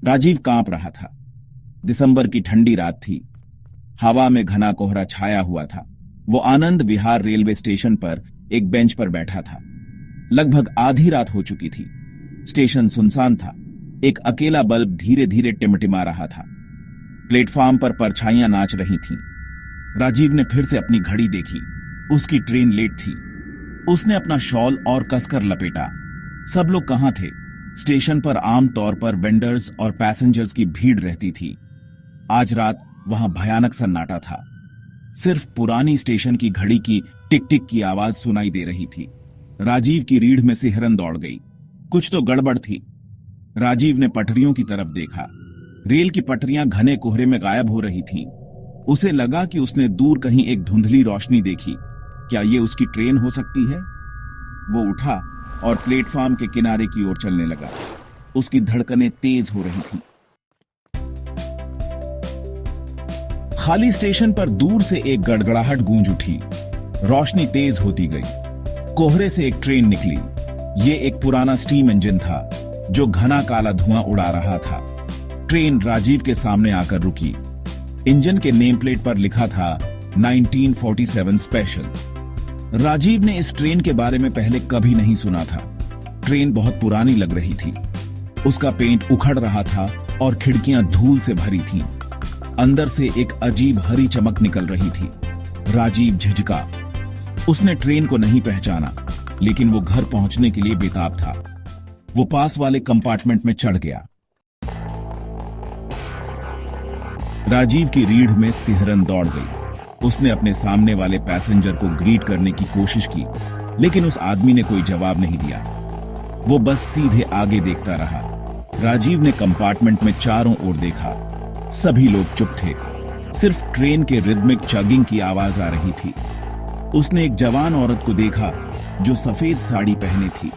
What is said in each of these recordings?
राजीव कांप रहा था। दिसंबर की ठंडी रात थी। हवा में घना कोहरा छाया हुआ था। वो आनंद विहार रेलवे स्टेशन पर एक बेंच पर बैठा था। लगभग आधी रात हो चुकी थी। स्टेशन सुनसान था। एक अकेला बल्ब धीरे धीरे टिमटिमा रहा था। प्लेटफॉर्म पर परछाइयां नाच रही थीं। राजीव ने फिर से अपनी घड़ी देखी। उसकी ट्रेन लेट थी। उसने अपना शॉल और कसकर लपेटा। सब लोग कहां थे? स्टेशन पर आम तौर पर वेंडर्स और पैसेंजर्स की भीड़ रहती थी। आज रात वहां भयानक सन्नाटा था। सिर्फ पुरानी स्टेशन की घड़ी की टिक टिक की आवाज सुनाई दे रही थी। राजीव की रीढ़ में सिहरन दौड़ गई। कुछ तो गड़बड़ थी। राजीव ने पटरियों की तरफ देखा। रेल की पटरियां घने कोहरे में गायब हो रही थीं। उसे लगा कि उसने दूर कहीं एक धुंधली रोशनी देखी। क्या ये उसकी ट्रेन हो सकती है? वो उठा और प्लेटफॉर्म के किनारे की ओर चलने लगा। उसकी धड़कनें तेज हो रही थीं। खाली स्टेशन पर दूर से एक गड़गड़ाहट गूंज उठी। रोशनी तेज होती गई। कोहरे से एक ट्रेन निकली। ये एक पुराना स्टीम इंजन था जो घना काला धुआं उड़ा रहा था। ट्रेन राजीव के सामने आकर रुकी। इंजन के नेम प्लेट पर लिखा था 1947 स्पेशल। राजीव ने इस ट्रेन के बारे में पहले कभी नहीं सुना था। ट्रेन बहुत पुरानी लग रही थी। उसका पेंट उखड़ रहा था और खिड़कियां धूल से भरी थीं। अंदर से एक अजीब हरी चमक निकल रही थी। राजीव झिझका। उसने ट्रेन को नहीं पहचाना, लेकिन वो घर पहुंचने के लिए बेताब था। वो पास वाले कंपार्टमेंट में चढ़ गया। राजीव की रीढ़ में सिहरन दौड़ गई। उसने अपने सामने वाले पैसेंजर को ग्रीट करने की कोशिश की, लेकिन उस आदमी ने कोई जवाब नहीं दिया। वो बस सीधे आगे देखता रहा। राजीव ने कंपार्टमेंट में चारों ओर देखा। सभी लोग चुप थे। सिर्फ ट्रेन के रिदमिक चगिंग की आवाज आ रही थी। उसने एक जवान औरत को देखा जो सफेद साड़ी पहने थी।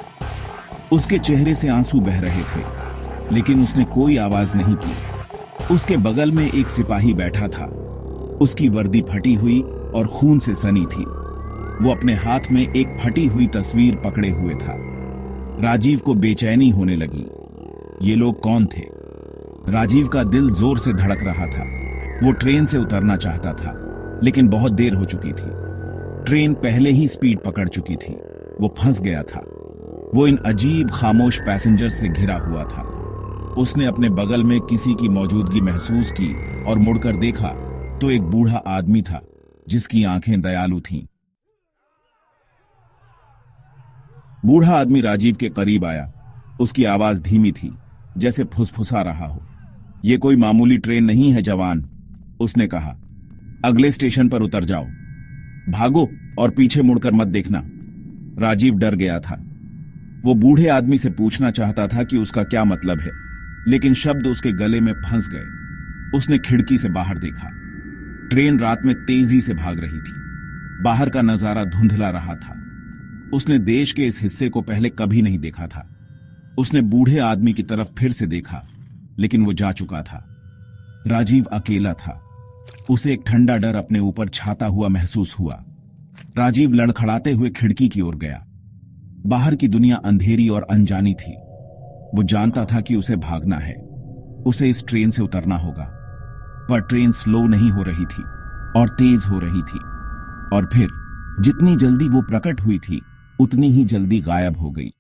उसके चेहरे से आंसू बह रहे थे, लेकिन उसने कोई आवाज नहीं की। उसके बगल में एक सिपाही बैठा था। उसकी वर्दी फटी हुई और खून से सनी थी। वो अपने हाथ में एक फटी हुई तस्वीर पकड़े हुए था। राजीव को बेचैनी होने लगी। ये लोग कौन थे? राजीव का दिल जोर से धड़क रहा था। वो ट्रेन से उतरना चाहता था, लेकिन बहुत देर हो चुकी थी। ट्रेन पहले ही स्पीड पकड़ चुकी थी। वो फंस गया था। वो इन अजीब खामोश पैसेंजर से घिरा हुआ था। उसने अपने बगल में किसी की मौजूदगी महसूस की और मुड़कर देखा तो एक बूढ़ा आदमी था जिसकी आंखें दयालु थीं। बूढ़ा आदमी राजीव के करीब आया। उसकी आवाज धीमी थी, जैसे फुसफुसा रहा हो। यह कोई मामूली ट्रेन नहीं है जवान, उसने कहा। अगले स्टेशन पर उतर जाओ। भागो और पीछे मुड़कर मत देखना। राजीव डर गया था। वो बूढ़े आदमी से पूछना चाहता था कि उसका क्या मतलब है, लेकिन शब्द उसके गले में फंस गए। उसने खिड़की से बाहर देखा। ट्रेन रात में तेजी से भाग रही थी। बाहर का नजारा धुंधला रहा था। उसने देश के इस हिस्से को पहले कभी नहीं देखा था। उसने बूढ़े आदमी की तरफ फिर से देखा, लेकिन वो जा चुका था। राजीव अकेला था। उसे एक ठंडा डर अपने ऊपर छाता हुआ महसूस हुआ। राजीव लड़खड़ाते हुए खिड़की की ओर गया। बाहर की दुनिया अंधेरी और अनजानी थी। वो जानता था कि उसे भागना है। उसे इस ट्रेन से उतरना होगा, पर ट्रेन स्लो नहीं हो रही थी और तेज हो रही थी। और फिर जितनी जल्दी वो प्रकट हुई थी, उतनी ही जल्दी गायब हो गई।